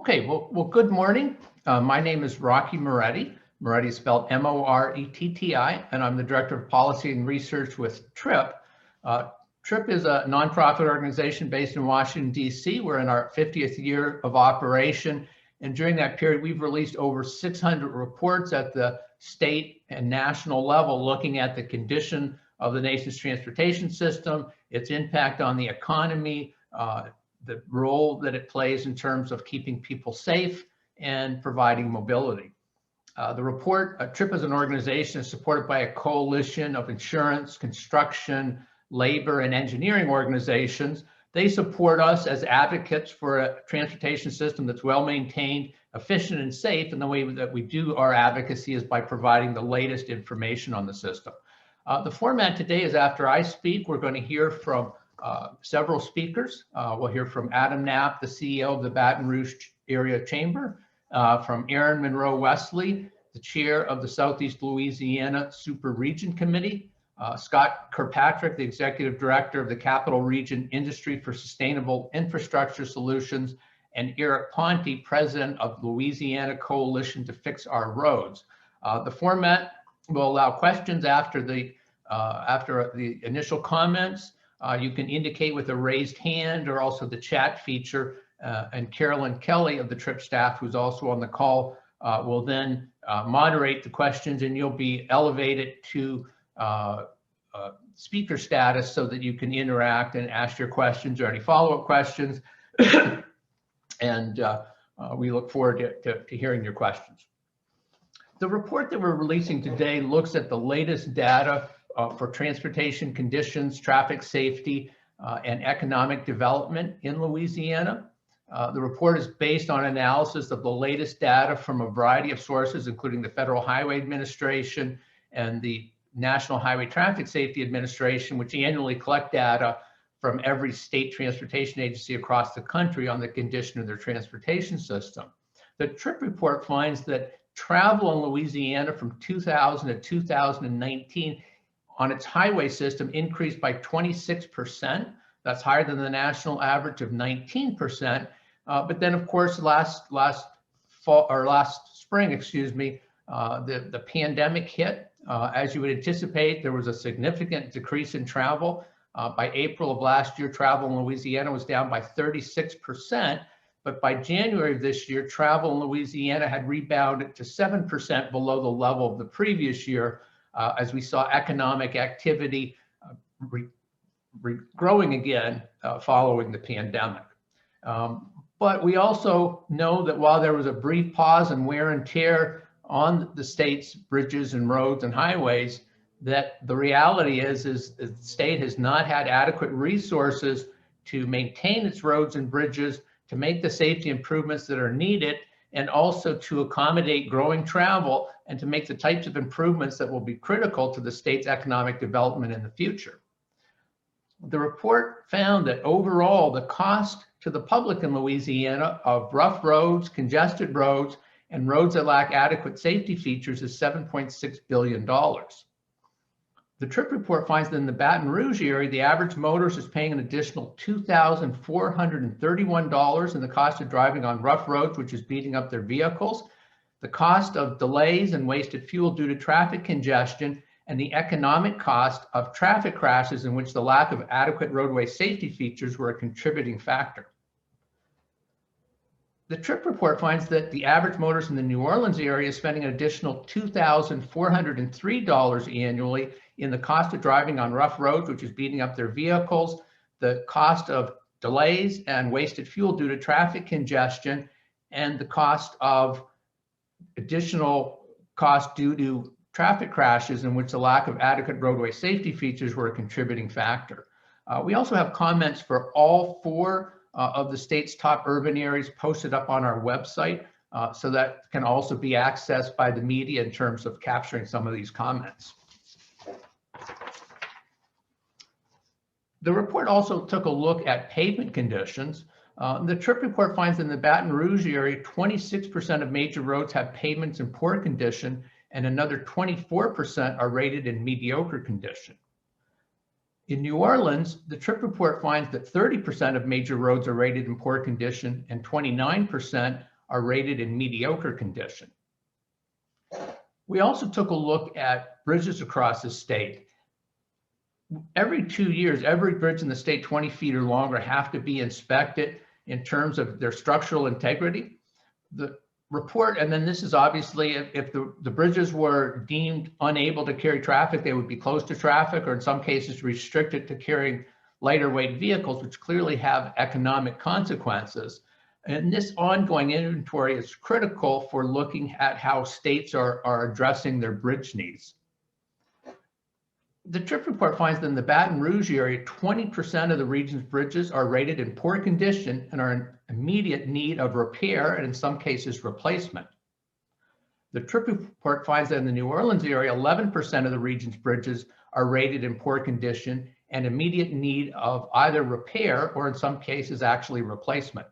Okay, well, good morning. My name is Rocky Moretti. Moretti is spelled M-O-R-E-T-T-I, and I'm the Director of Policy and Research with TRIP. TRIP is a nonprofit organization based in Washington, D.C. We're in our 50th year of operation, and during that period, we've released over 600 reports at the state and national level looking at the condition of the nation's transportation system, its impact on the economy, the role that it plays in terms of keeping people safe and providing mobility. The report, TRIP as an organization, is supported by a coalition of insurance, construction, labor, and engineering organizations. They support us as advocates for a transportation system that's well maintained, efficient, and safe. And the way that we do our advocacy is by providing the latest information on the system. The format today is after I speak, we're going to hear from several speakers. We'll hear from Adam Knapp, the CEO of the Baton Rouge Area Chamber, from Aaron Monroe Wesley, the chair of the Southeast Louisiana Super Region Committee, Scott Kirkpatrick, the executive director of the Capital Region Industry for Sustainable Infrastructure Solutions, and Eric Ponte, president of Louisiana Coalition to Fix Our Roads. The format will allow questions after the initial comments. You can indicate with a raised hand or also the chat feature, and Carolyn Kelly of the TRIP staff, who's also on the call, will then moderate the questions, and you'll be elevated to speaker status so that you can interact and ask your questions or any follow-up questions. And we look forward to hearing your questions. The report that we're releasing today looks at the latest data for transportation conditions, traffic safety, and economic development in Louisiana. The report is based on analysis of the latest data from a variety of sources, including the Federal Highway Administration and the National Highway Traffic Safety Administration, which annually collect data from every state transportation agency across the country on the condition of their transportation system. The TRIP report finds that travel in Louisiana from 2000 to 2019 on its highway system increased by 26%. That's higher than the national average of 19%. But then, of course, last spring, the pandemic hit. As you would anticipate, there was a significant decrease in travel. By April of last year, travel in Louisiana was down by 36%. But by January of this year, travel in Louisiana had rebounded to 7% below the level of the previous year, as we saw economic activity growing again following the pandemic. But we also know that while there was a brief pause in wear and tear on the state's bridges and roads and highways, that the reality is the state has not had adequate resources to maintain its roads and bridges, to make the safety improvements that are needed, and also to accommodate growing travel and to make the types of improvements that will be critical to the state's economic development in the future. The report found that overall, the cost to the public in Louisiana of rough roads, congested roads, and roads that lack adequate safety features is $7.6 billion. The TRIP report finds that in the Baton Rouge area, the average motorist is paying an additional $2,431 in the cost of driving on rough roads, which is beating up their vehicles, the cost of delays and wasted fuel due to traffic congestion, and the economic cost of traffic crashes in which the lack of adequate roadway safety features were a contributing factor. The TRIP report finds that the average motorist in the New Orleans area is spending an additional $2,403 annually in the cost of driving on rough roads, which is beating up their vehicles, the cost of delays and wasted fuel due to traffic congestion, and the cost of additional cost due to traffic crashes in which the lack of adequate roadway safety features were a contributing factor. We also have comments for all four of the state's top urban areas posted up on our website, so that can also be accessed by the media in terms of capturing some of these comments. The report also took a look at pavement conditions. The TRIP report finds that in the Baton Rouge area, 26% of major roads have pavements in poor condition, and another 24% are rated in mediocre condition. In New Orleans, the TRIP report finds that 30% of major roads are rated in poor condition and 29% are rated in mediocre condition. We also took a look at bridges across the state. Every 2 years, every bridge in the state 20 feet or longer have to be inspected in terms of their structural integrity. The report, and then this is obviously if the bridges were deemed unable to carry traffic, they would be closed to traffic, or in some cases restricted to carrying lighter weight vehicles, which clearly have economic consequences. And this ongoing inventory is critical for looking at how states are addressing their bridge needs. The TRIP report finds that in the Baton Rouge area, 20% of the region's bridges are rated in poor condition and are in immediate need of repair and in some cases replacement. The TRIP report finds that in the New Orleans area, 11% of the region's bridges are rated in poor condition and immediate need of either repair or in some cases actually replacement.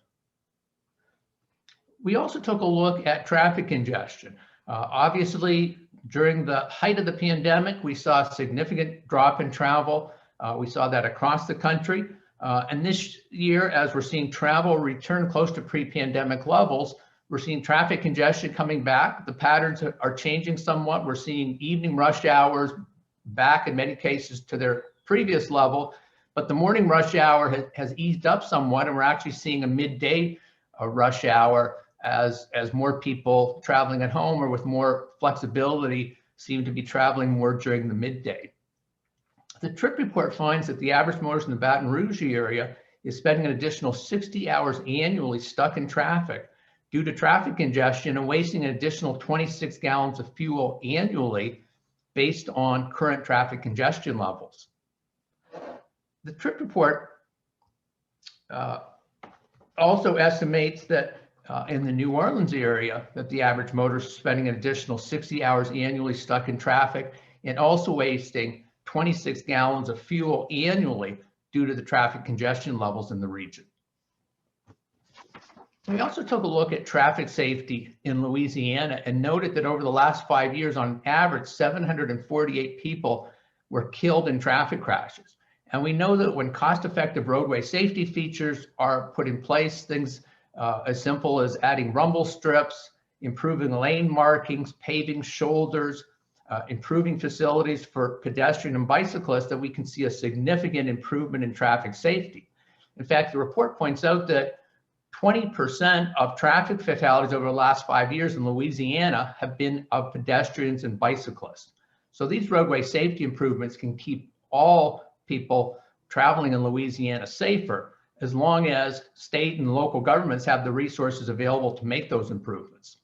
We also took a look at traffic congestion. Obviously, during the height of the pandemic, we saw a significant drop in travel. We saw that across the country. And this year, as we're seeing travel return close to pre-pandemic levels, we're seeing traffic congestion coming back. The patterns are changing somewhat. We're seeing evening rush hours back in many cases to their previous level, but the morning rush hour has eased up somewhat, and we're actually seeing a midday rush hour as more people traveling at home or with more flexibility seem to be traveling more during the midday. The TRIP report finds that the average motorist in the Baton Rouge area is spending an additional 60 hours annually stuck in traffic due to traffic congestion and wasting an additional 26 gallons of fuel annually based on current traffic congestion levels. The TRIP report also estimates that in the New Orleans area, that the average motorist is spending an additional 60 hours annually stuck in traffic and also wasting 26 gallons of fuel annually due to the traffic congestion levels in the region. We also took a look at traffic safety in Louisiana and noted that over the last 5 years, on average, 748 people were killed in traffic crashes. And we know that when cost-effective roadway safety features are put in place, things as simple as adding rumble strips, improving lane markings, paving shoulders, improving facilities for pedestrian and bicyclists, that we can see a significant improvement in traffic safety. In fact, the report points out that 20% of traffic fatalities over the last 5 years in Louisiana have been of pedestrians and bicyclists. So these roadway safety improvements can keep all people traveling in Louisiana safer, as long as state and local governments have the resources available to make those improvements.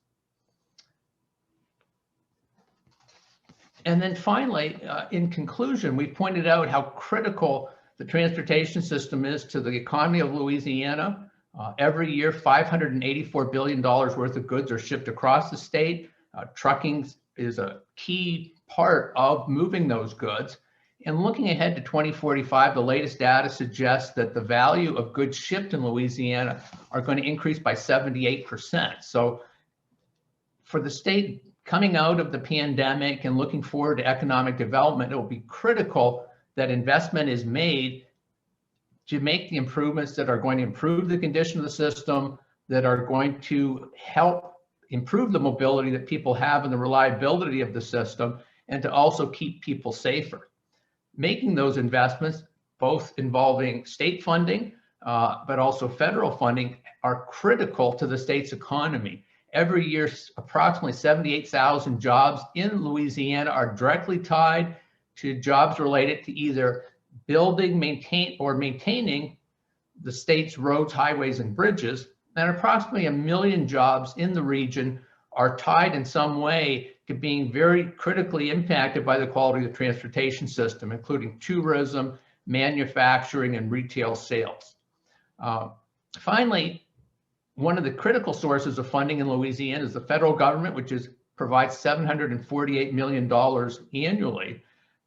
And then finally, in conclusion, we pointed out how critical the transportation system is to the economy of Louisiana. Every year, $584 billion worth of goods are shipped across the state. Trucking is a key part of moving those goods. And looking ahead to 2045, the latest data suggests that the value of goods shipped in Louisiana are going to increase by 78%. So for the state coming out of the pandemic and looking forward to economic development, it will be critical that investment is made to make the improvements that are going to improve the condition of the system, that are going to help improve the mobility that people have and the reliability of the system, and to also keep people safer. Making those investments, both involving state funding, but also federal funding, are critical to the state's economy. Every year, approximately 78,000 jobs in Louisiana are directly tied to jobs related to either building, maintaining the state's roads, highways, and bridges. And approximately 1 million jobs in the region are tied in some way to being very critically impacted by the quality of the transportation system, including tourism, manufacturing, and retail sales. Finally, one of the critical sources of funding in Louisiana is the federal government, which provides $748 million annually.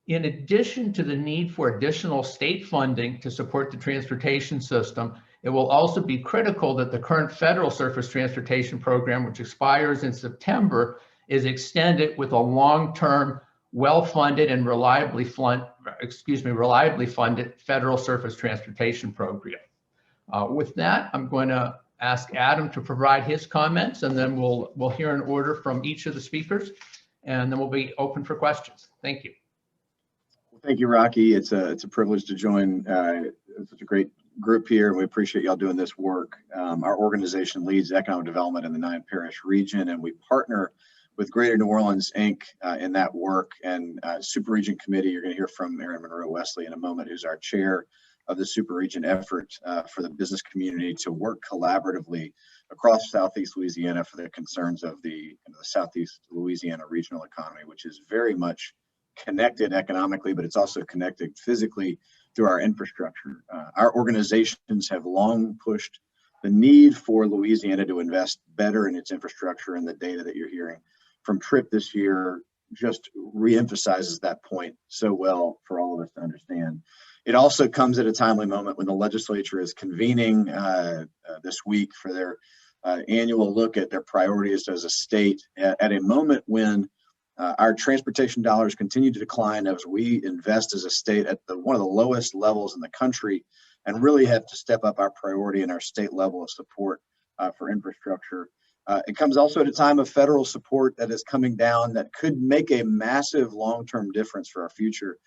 In addition to the need for additional state funding to support the transportation system, it will also be critical that the current federal surface transportation program, which expires in September, is extended with a long-term, well-funded and reliably funded federal surface transportation program. With that, I'm going to ask Adam to provide his comments, and then we'll hear an order from each of the speakers, and then we'll be open for questions. Thank you. Well, thank you, Rocky. It's a privilege to join such a great group here, and we appreciate y'all doing this work. Our organization leads economic development in the 9-parish region, and we partner with Greater New Orleans, Inc. In that work. And Super Region Committee, you're going to hear from Erin Monroe Wesley in a moment, who's our chair of the Super Region effort for the business community to work collaboratively across Southeast Louisiana for the concerns of the Southeast Louisiana regional economy, which is very much connected economically, but it's also connected physically through our infrastructure. Our organizations have long pushed the need for Louisiana to invest better in its infrastructure, and the data that you're hearing from Tripp this year just reemphasizes that point so well for all of us to understand. It also comes at a timely moment when the legislature is convening this week for their annual look at their priorities as a state, at a moment when our transportation dollars continue to decline as we invest as a state at one of the lowest levels in the country, and really have to step up our priority and our state level of support for infrastructure. It comes also at a time of federal support that is coming down that could make a massive long-term difference for our future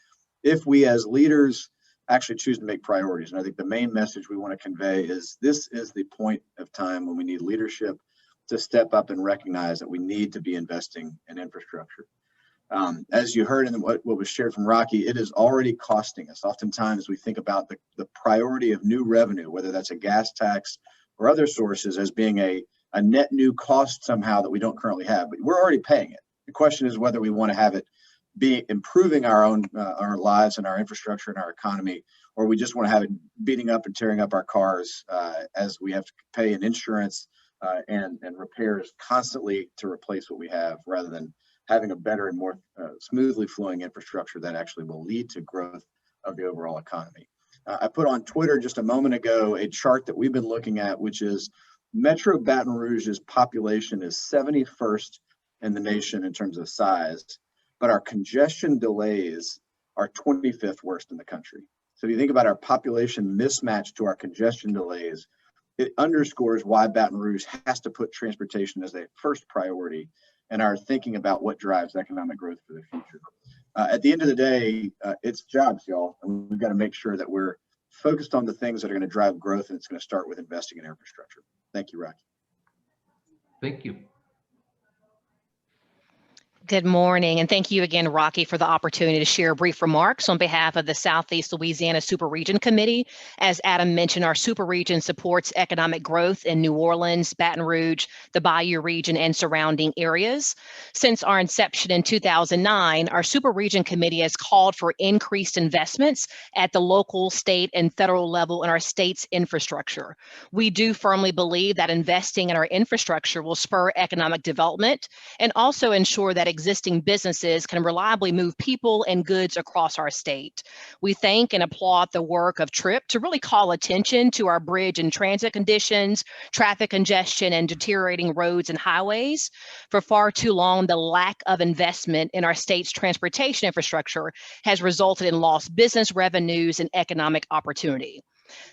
if we as leaders actually choose to make priorities. And I think the main message we want to convey is this is the point of time when we need leadership to step up and recognize that we need to be investing in infrastructure. As you heard in what was shared from Rocky, it is already costing us. Oftentimes we think about the priority of new revenue, whether that's a gas tax or other sources, as being a net new cost somehow that we don't currently have, but we're already paying it. The question is whether we want to have it be improving our lives and our infrastructure and our economy, or we just want to have it beating up and tearing up our cars as we have to pay in insurance and repairs constantly to replace what we have, rather than having a better and more smoothly flowing infrastructure that actually will lead to growth of the overall economy. I put on Twitter just a moment ago a chart that we've been looking at, which is Metro Baton Rouge's population is 71st in the nation in terms of size, but our congestion delays are 25th worst in the country. So if you think about our population mismatch to our congestion delays, it underscores why Baton Rouge has to put transportation as a first priority and our thinking about what drives economic growth for the future. At the end of the day, it's jobs, y'all, and we've got to make sure that we're focused on the things that are going to drive growth, and it's going to start with investing in infrastructure. Thank you, Rocky. Thank you. Good morning, and thank you again, Rocky, for the opportunity to share brief remarks on behalf of the Southeast Louisiana Super Region Committee. As Adam mentioned, our Super Region supports economic growth in New Orleans, Baton Rouge, the Bayou region, and surrounding areas. Since our inception in 2009, our Super Region Committee has called for increased investments at the local, state, and federal level in our state's infrastructure. We do firmly believe that investing in our infrastructure will spur economic development and also ensure that existing businesses can reliably move people and goods across our state. We thank and applaud the work of Tripp to really call attention to our bridge and transit conditions, traffic congestion, and deteriorating roads and highways. For far too long, the lack of investment in our state's transportation infrastructure has resulted in lost business revenues and economic opportunity.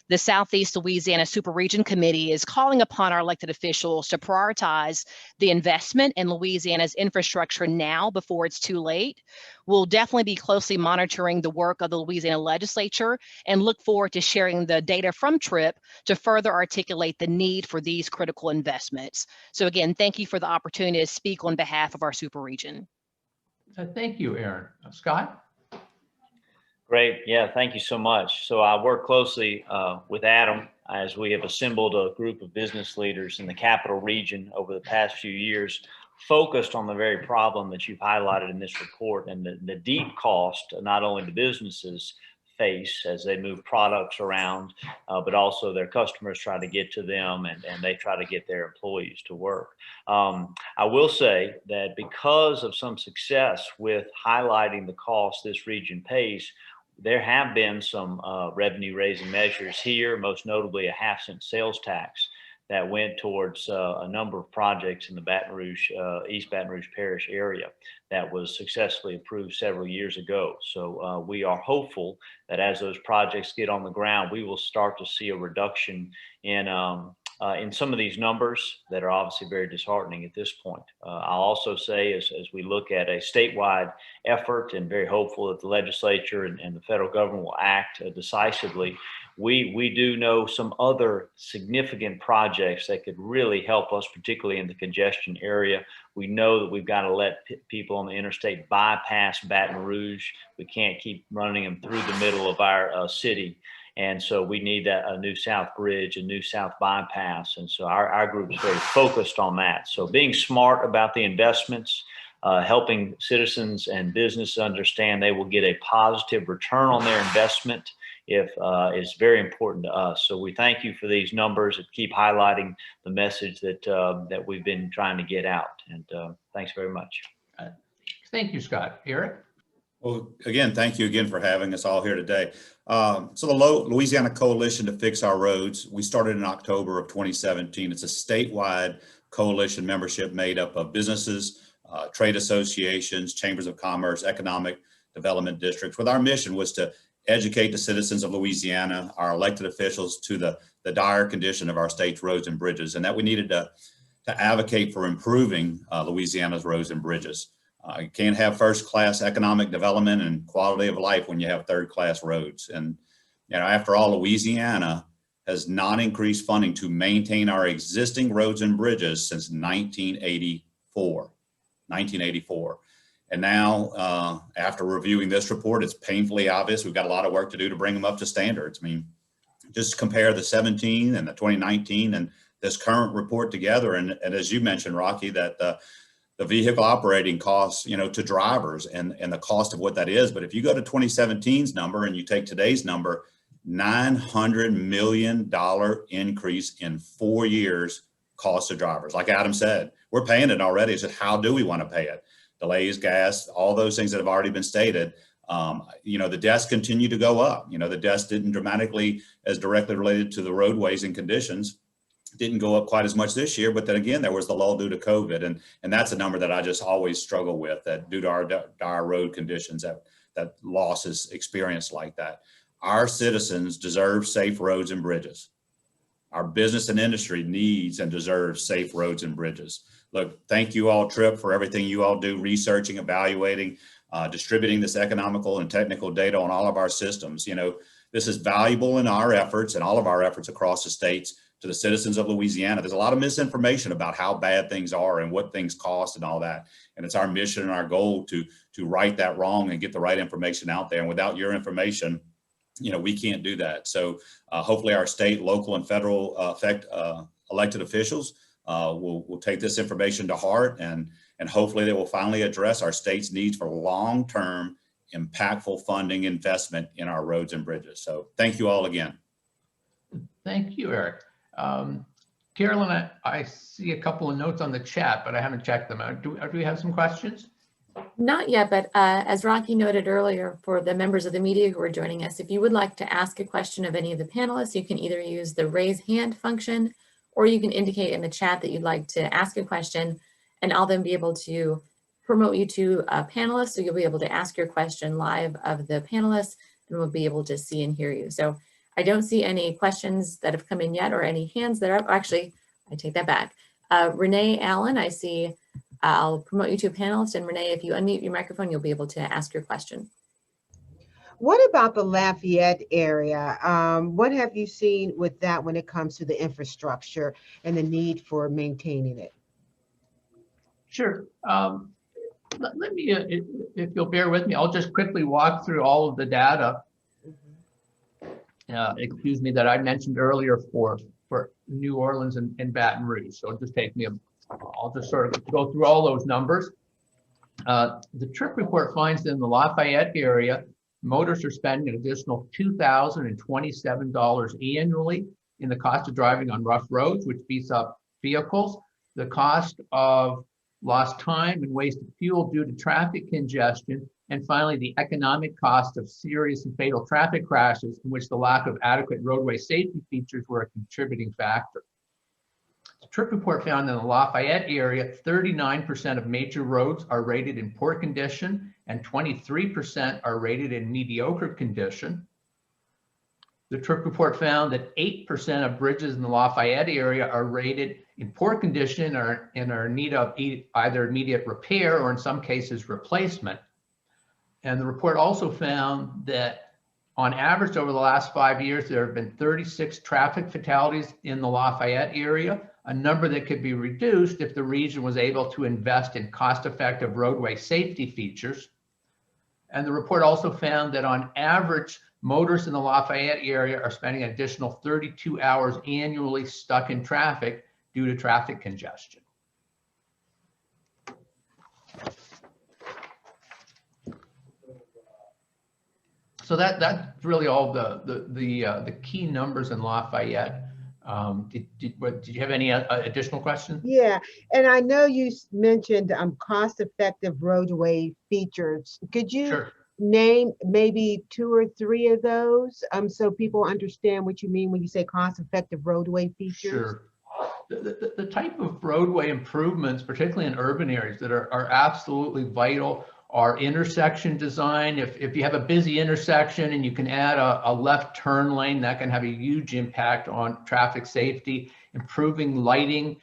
The Southeast Louisiana Super Region Committee is calling upon our elected officials to prioritize the investment in Louisiana's infrastructure now before it's too late. We'll definitely be closely monitoring the work of the Louisiana legislature and look forward to sharing the data from Tripp to further articulate the need for these critical investments. So again, thank you for the opportunity to speak on behalf of our Super Region. Thank you, Erin. Scott? Great. Yeah, thank you so much. So I work closely with Adam as we have assembled a group of business leaders in the capital region over the past few years, focused on the very problem that you've highlighted in this report, and the deep cost not only the businesses face as they move products around, but also their customers try to get to them, and they try to get their employees to work. I will say that because of some success with highlighting the cost this region pays, there have been some revenue raising measures here, most notably a 1/2-cent sales tax that went towards a number of projects in the Baton Rouge, East Baton Rouge Parish area that was successfully approved several years ago. So we are hopeful that as those projects get on the ground, we will start to see a reduction in in some of these numbers that are obviously very disheartening at this point. I'll also say as we look at a statewide effort and very hopeful that the legislature and the federal government will act decisively, we do know some other significant projects that could really help us, particularly in the congestion area. We know that we've got to let people on the interstate bypass Baton Rouge. We can't keep running them through the middle of our city. And so we need a new South Bridge, a new South Bypass. And so our group is very focused on that. So being smart about the investments, helping citizens and businesses understand they will get a positive return on their investment is very important to us. So we thank you for these numbers and keep highlighting the message that we've been trying to get out. And thanks very much. Thank you, Scott. Eric? Well, again, thank you again for having us all here today. So the Louisiana Coalition to Fix Our Roads, we started in October of 2017. It's a statewide coalition membership made up of businesses, trade associations, chambers of commerce, economic development districts. With our mission was to educate the citizens of Louisiana, our elected officials, to the dire condition of our state's roads and bridges, and that we needed to advocate for improving Louisiana's roads and bridges. You can't have first-class economic development and quality of life when you have third-class roads. And after all, Louisiana has not increased funding to maintain our existing roads and bridges since 1984. And now, after reviewing this report, it's painfully obvious we've got a lot of work to do to bring them up to standards. I mean, just compare the 17 and the 2019 and this current report together. And as you mentioned, Rocky, that the vehicle operating costs, to drivers and the cost of what that is. But if you go to 2017's number and you take today's number, $900 million increase in 4 years cost to drivers. Like Adam said, we're paying it already. It's just how do we want to pay it? Delays, gas, all those things that have already been stated. The deaths continue to go up. The deaths didn't dramatically as directly related to the roadways and conditions. Didn't go up quite as much this year, but then again, there was the lull due to COVID. And that's a number that I just always struggle with, that due to our dire road conditions, that loss is experienced like that. Our citizens deserve safe roads and bridges. Our business and industry needs and deserves safe roads and bridges. Look, thank you all, Trip, for everything you all do, researching, evaluating, distributing this economical and technical data on all of our systems. This is valuable in our efforts and all of our efforts across the states to the citizens of Louisiana. There's a lot of misinformation about how bad things are and what things cost and all that. And it's our mission and our goal to right that wrong and get the right information out there. And without your information, we can't do that. So hopefully our state, local, and federal elected officials will take this information to heart, and hopefully they will finally address our state's needs for long-term, impactful funding investment in our roads and bridges. So thank you all again. Thank you, Eric. Carolyn, I see a couple of notes on the chat, but I haven't checked them out. Do we have some questions? Not yet, but as Rocky noted earlier, for the members of the media who are joining us, if you would like to ask a question of any of the panelists, you can either use the raise hand function, or you can indicate in the chat that you'd like to ask a question, and I'll then be able to promote you to a panelist, so you'll be able to ask your question live of the panelists, and we'll be able to see and hear you. So I don't see any questions that have come in yet or any hands that are up. Actually, I take that back. Renee Allen, I see. I'll promote you to a panelist, and Renee, if you unmute your microphone, you'll be able to ask your question. What about the Lafayette area? What have you seen with that when it comes to the infrastructure and the need for maintaining it? Sure. Let me, if you'll bear with me, I'll just quickly walk through all of the data. Excuse me, that I mentioned earlier for New Orleans and Baton Rouge. So it'll just take me I'll just sort of go through all those numbers. The TRIP report finds that in the Lafayette area, motorists are spending an additional $2,027 annually in the cost of driving on rough roads, which beats up vehicles. The cost of lost time and wasted fuel due to traffic congestion, and finally, the economic cost of serious and fatal traffic crashes, in which the lack of adequate roadway safety features were a contributing factor. The TRIP report found in the Lafayette area, 39% of major roads are rated in poor condition and 23% are rated in mediocre condition. The TRIP report found that 8% of bridges in the Lafayette area are rated in poor condition or and are in need of either immediate repair or in some cases replacement. And the report also found that on average over the last 5 years, there have been 36 traffic fatalities in the Lafayette area, a number that could be reduced if the region was able to invest in cost-effective roadway safety features. And the report also found that on average, motorists in the Lafayette area are spending an additional 32 hours annually stuck in traffic due to traffic congestion. So that's really all the key numbers in Lafayette. Did you have any additional questions? Yeah, and I know you mentioned cost-effective roadway features. Could you Sure. name maybe 2 or 3 of those so people understand what you mean when you say cost-effective roadway features? Sure. The type of roadway improvements, particularly in urban areas, that are absolutely vital are intersection design. If you have a busy intersection and you can add a left turn lane, that can have a huge impact on traffic safety. Improving lighting,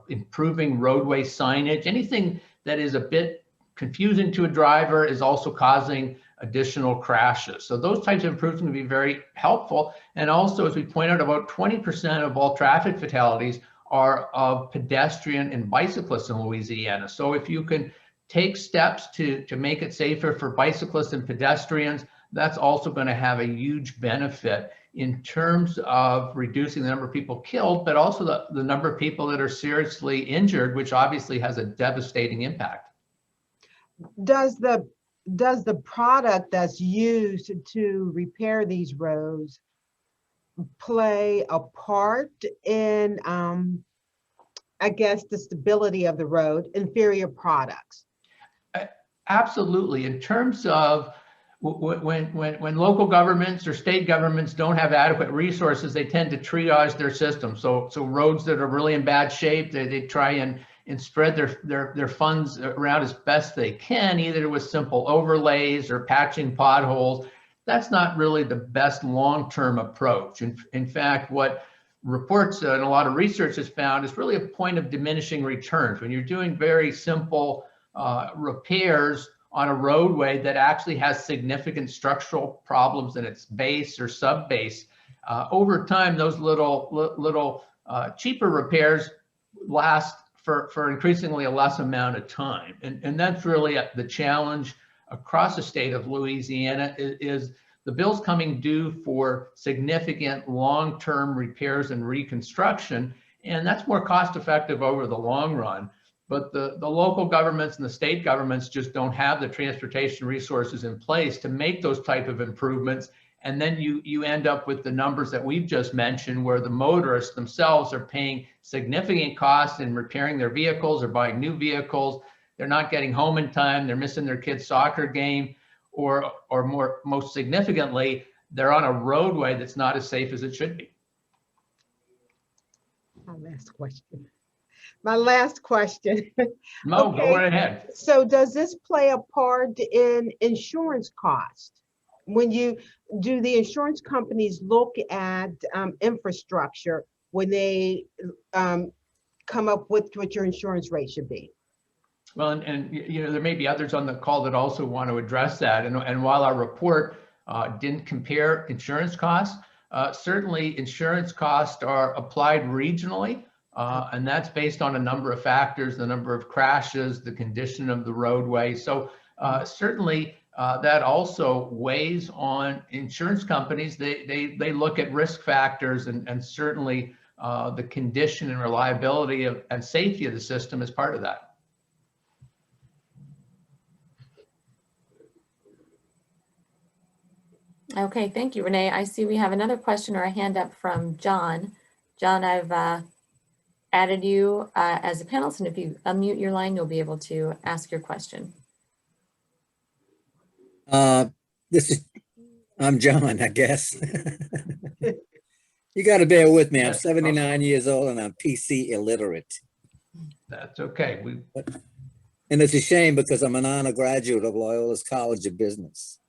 improving roadway signage, anything that is a bit confusing to a driver is also causing additional crashes. So those types of improvements can be very helpful. And also, as we point out, about 20% of all traffic fatalities are of pedestrian and bicyclists in Louisiana. So if you can take steps to make it safer for bicyclists and pedestrians, that's also going to have a huge benefit in terms of reducing the number of people killed, but also the number of people that are seriously injured, which obviously has a devastating impact. Does the product that's used to repair these roads play a part in, I guess, the stability of the road, inferior products? Absolutely. In terms of when local governments or state governments don't have adequate resources, they tend to triage their system. So roads that are really in bad shape, they try and spread their funds around as best they can, either with simple overlays or patching potholes. That's not really the best long-term approach. In fact, what reports and a lot of research has found is really a point of diminishing returns. When you're doing very simple repairs on a roadway that actually has significant structural problems in its base or sub-base, over time, those little cheaper repairs last for increasingly a less amount of time. And that's really the challenge across the state of Louisiana is the bills coming due for significant long-term repairs and reconstruction. And that's more cost effective over the long run. But the local governments and the state governments just don't have the transportation resources in place to make those type of improvements. And then you end up with the numbers that we've just mentioned, where the motorists themselves are paying significant costs in repairing their vehicles or buying new vehicles. They're not getting home in time. They're missing their kid's soccer game, or most significantly, they're on a roadway that's not as safe as it should be. My last question. No, Okay. go right ahead. So does this play a part in insurance cost? When do the insurance companies look at infrastructure when they come up with what your insurance rate should be? Well, and you know, there may be others on the call that also want to address that. And while our report didn't compare insurance costs, certainly insurance costs are applied regionally. And that's based on a number of factors, the number of crashes, the condition of the roadway. So certainly that also weighs on insurance companies. They look at risk factors and certainly the condition and reliability and safety of the system is part of that. Okay, thank you, Renee. I see we have another question or a hand up from John. John, I've added you as a panelist, and if you unmute your line, you'll be able to ask your question. I'm John, I guess. You got to bear with me. I'm 79 years old and I'm PC illiterate. That's okay. And it's a shame because I'm an honor graduate of Loyola's College of Business.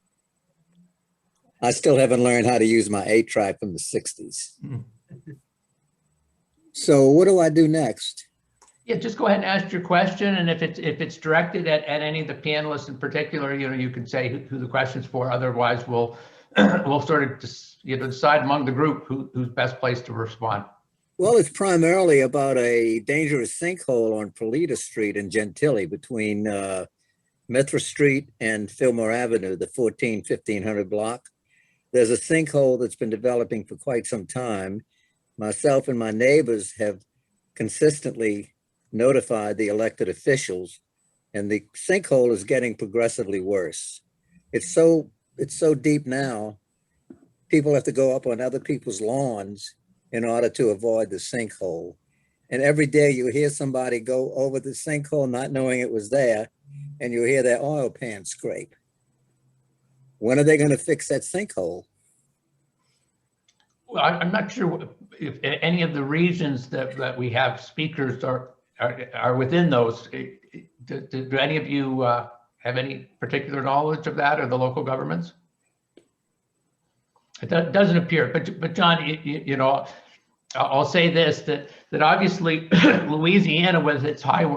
I still haven't learned how to use my 8-track from the 60s. Hmm. So what do I do next? Yeah, just go ahead and ask your question, and if it's directed at any of the panelists in particular, you can say who the question's for. Otherwise, we'll we'll sort of just decide among the group who's best placed to respond. Well, it's primarily about a dangerous sinkhole on Polita Street in Gentilly between Mithra Street and Fillmore Avenue, the 1500 block. There's a sinkhole that's been developing for quite some time. Myself and my neighbors have consistently notified the elected officials, and the sinkhole is getting progressively worse. It's so deep now, people have to go up on other people's lawns in order to avoid the sinkhole. And every day you hear somebody go over the sinkhole not knowing it was there, and you hear their oil pan scrape. When are they going to fix that sinkhole? Well, I'm not sure if any of the regions that we have speakers are within those. Do any of you have any particular knowledge of that, or the local governments? It doesn't appear, but John, I'll say this, that obviously Louisiana with its high,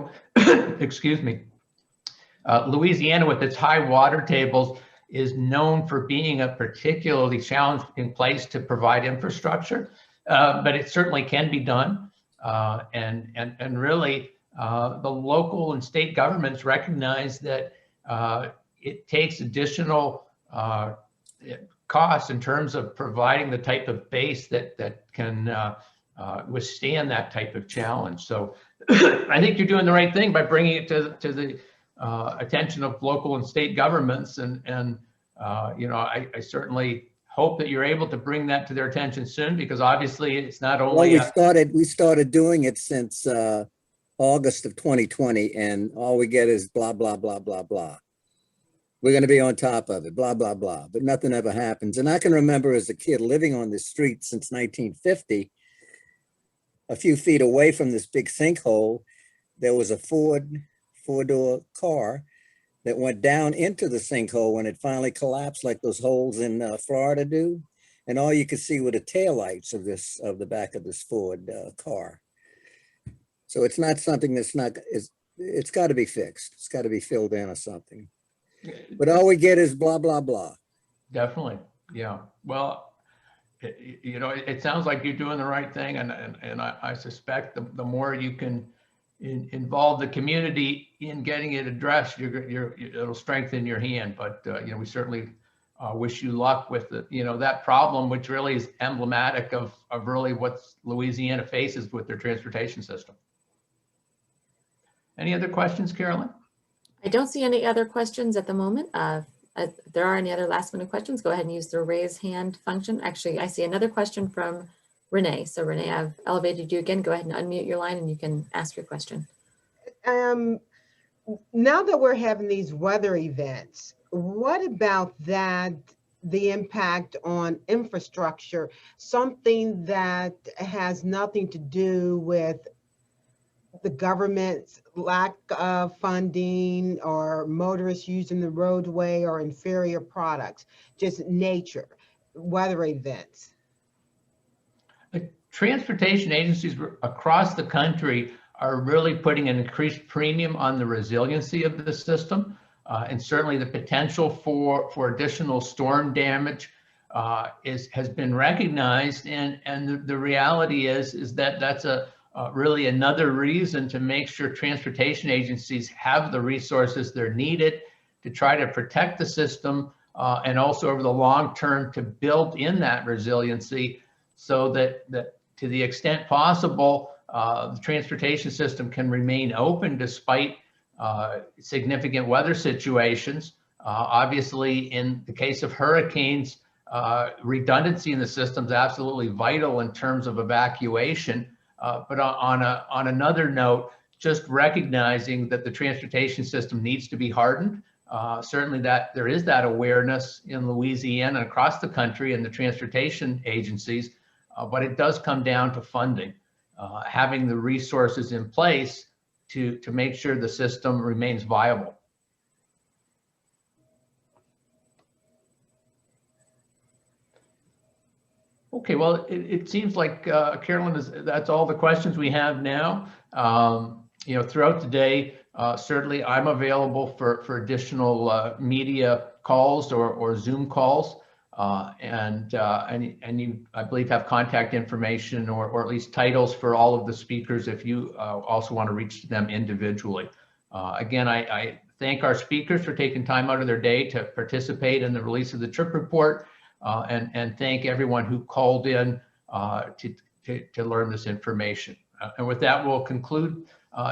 excuse me, Louisiana with its high water tables is known for being a particularly challenging place to provide infrastructure, but it certainly can be done. And really, the local and state governments recognize that it takes additional costs in terms of providing the type of base that can withstand that type of challenge. So I think you're doing the right thing by bringing it to the attention of local and state governments, and I certainly hope that you're able to bring that to their attention soon, because obviously it's not only we started doing it since August of 2020, and all we get is blah blah blah blah blah. We're going to be on top of it, blah blah blah, but nothing ever happens. And I can remember as a kid living on this street since 1950, a few feet away from this big sinkhole, there was a four-door car that went down into the sinkhole when it finally collapsed, like those holes in Florida do. And all you could see were the taillights of the back of this Ford car. So it's not something it's got to be fixed. It's got to be filled in or something. But all we get is blah, blah, blah. Definitely. Yeah. Well, it sounds like you're doing the right thing. And I suspect the more you can involve the community in getting it addressed, it'll strengthen your hand. But we certainly wish you luck with that problem, which really is emblematic of really what Louisiana faces with their transportation system. Any other questions, Carolyn? I don't see any other questions at the moment. If there are any other last minute questions, go ahead and use the raise hand function. Actually, I see another question from Renee. So Renee, I've elevated you again. Go ahead and unmute your line and you can ask your question. Now that we're having these weather events, what about that, the impact on infrastructure, something that has nothing to do with the government's lack of funding or motorists using the roadway or inferior products, just nature, weather events? The transportation agencies across the country are really putting an increased premium on the resiliency of the system, and certainly the potential for additional storm damage has been recognized, and the reality is that that's really another reason to make sure transportation agencies have the resources they're needed to try to protect the system, and also over the long term to build in that resiliency, so that to the extent possible, the transportation system can remain open despite significant weather situations. Obviously, in the case of hurricanes, redundancy in the system is absolutely vital in terms of evacuation. But on another note, just recognizing that the transportation system needs to be hardened. Certainly that there is that awareness in Louisiana and across the country and the transportation agencies, but it does come down to funding, having the resources in place to make sure the system remains viable. Okay, well, it seems like Carolyn, that's all the questions we have now. Throughout the day, certainly I'm available for additional media calls or Zoom calls. And you, I believe, have contact information or at least titles for all of the speakers if you also want to reach them individually. Again, I thank our speakers for taking time out of their day to participate in the release of the TRIP report. And thank everyone who called in to learn this information. And with that, we'll conclude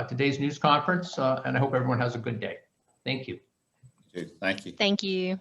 today's news conference, and I hope everyone has a good day. Thank you. Thank you. Thank you.